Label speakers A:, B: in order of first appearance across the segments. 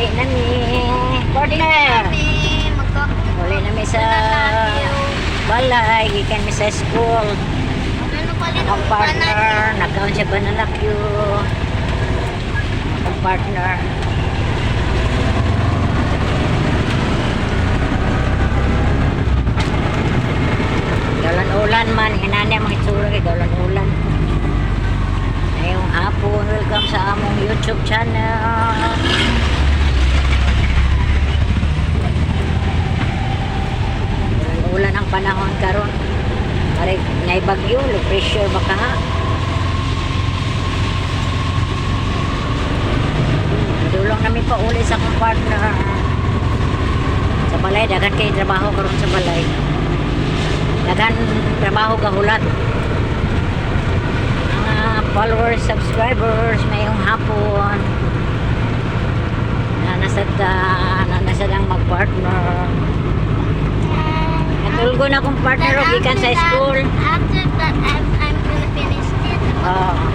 A: Uli na mi. Partner. Uli na mi sa balay. Gikan mi sa school. Ang partner. Nagkaon siya banalakyo. Ang partner. Gawlan-ulan man. Hinani ang mga itsura kay gawlan-ulan. Ngayong hapon, welcome sa among YouTube channel. Ulan ang panahon karon. Pare ngay bagyo, low pressure baka ha. Dulong namin pa uli sa akong partner. Sa balay, dagan kay trabaho karon sa balay. Dagan trabaho gahulat. Followers, subscribers, mayong hapon nanasad ang mag-partner. Natulgo na akong partner o gikan sa school.
B: After that, I'm gonna finish it.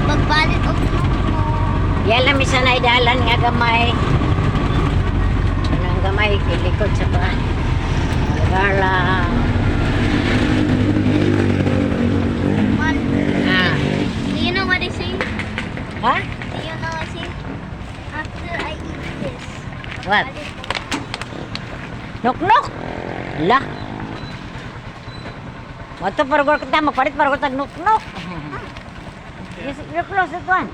B: Magbalit og mo.
A: Yala misa na idalan nga gamay. Ang gamay kilikod sa pa. Lugar lang.
B: Do you know what I sing?
A: Ha?
B: Do you know what I sing? After I eat this.
A: What? Nok-nok! La! Wato paragor kita, magpalit paragor tag nok-nok. Yes, you're close that one.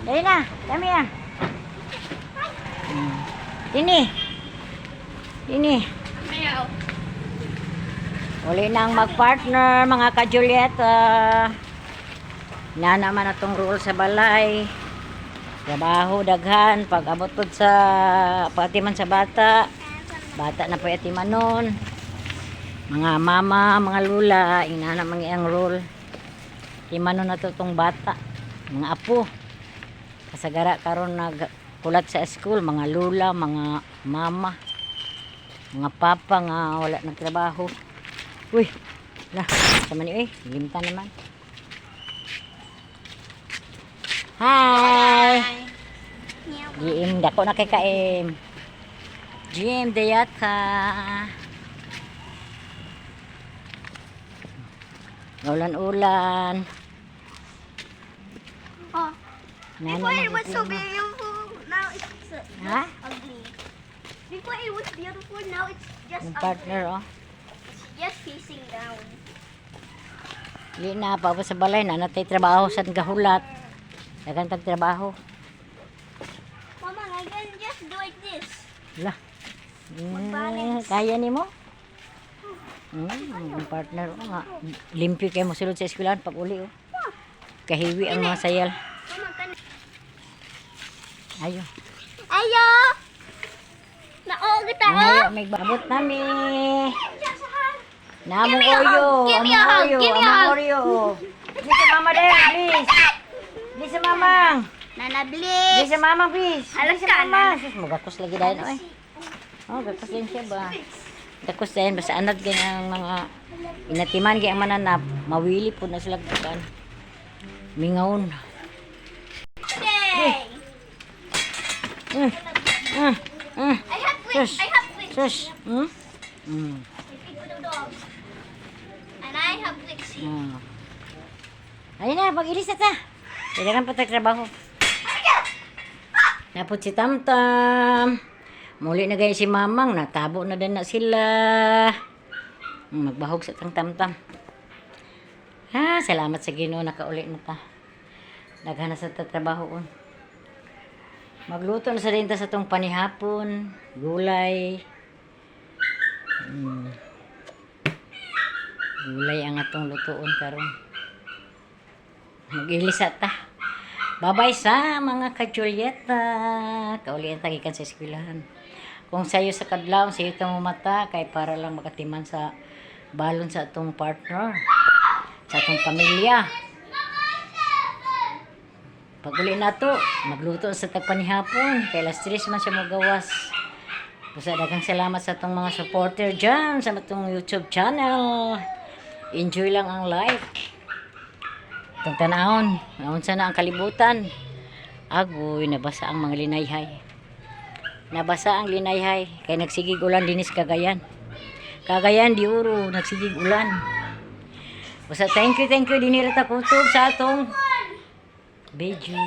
A: Dali na, come here. Ini. Uli nang mag-partner, mga ka-Julieta. Na naman atong rule sa balay. Trabaho, daghan, pag-abot po sa pag-atiman sa bata. Bata na po atiman nun. Mga mama, mga lula, ina naman iyang rule. Atiman nun na to tong bata. Mga apo. Kasagara karon nagkulat sa school, mga lula, mga mama, mga papa nga wala nagtrabaho. Uy, lah, sama ni limta naman. Hi! GM, dako na kay KM. GM, dayat ka. Ulan-ulan.
B: Oh. Before it was so beautiful, now it's ugly. Before it was beautiful, now it's just
A: Yung
B: ugly.
A: partner, oh.
B: It's just facing down.
A: Hindi na, pa sa balay na natay trabaho sa gahulat. Dagan tag trabaho.
B: Mama, I can just do like this.
A: Lah.
B: Mag-balance.
A: Kaya ni mo? Ang partner ko nga. Limpyo kayo mo sulod sa eskwelahan pag uli, oh. Kahiwi ang mga sayal.
B: Mama,
A: Ayo.
B: Ayo! Naog kita,
A: Ayo,
B: oh!
A: may babot nami. Namong
B: Give me a hug.
A: Oreo.
B: Give me a hug. Give me a hug.
A: Oreo. Please sa mama there, please. Please sa mamang.
B: Nana,
A: Please
B: please.
A: sa mamang, please.
B: Alas
A: Please
B: ka,
A: sa mama. Sus, magakos lagi dahil, oy. Oh, gakos din siya ba? Gakos dahil, basta anad ganyan ang mga inatiman ganyan mananap. Mawili po na sila kan. Mingaon.
B: Yay! I have
A: Sus.
B: wings. I have wings.
A: Sus.
B: And I have wings.
A: Ayun na, pag-ilis na ta. Kailangan pa tayo trabaho. Napot si Tamtam. Muli na ganyan si Mamang. Natabo na din na sila. Magbahog sa Tamtam. Salamat sa Ginoo. Nakauli na ta. Naghanap sa trabaho. Magluto na sa rin ta sa itong panihapon. Gulay. Gulay ang atong lutoon karon. Mag-ilisa ta. Babay sa mga ka-Julieta. Kaulian tagikan sa eskwelahan. Kung sayo sa kadlaw, sayo itong mata, kay para lang makatiman sa balon sa atong partner. Sa atong pamilya. Pag uli na to, magluto sa tagpanihapon. Kay last 3 man siya magawas. Basta daghang salamat sa atong mga supporter dyan sa atong YouTube channel. Enjoy lang ang life. Itong tanahon, naon sana ang kalibutan. Agoy, nabasa ang mga linayhay. Nabasa ang linayhay. Kay nagsigig ulan dinis Cagayan. Cagayan, Diuro, nagsigig ulan. Basta thank you dinira ta kutob sa atong video.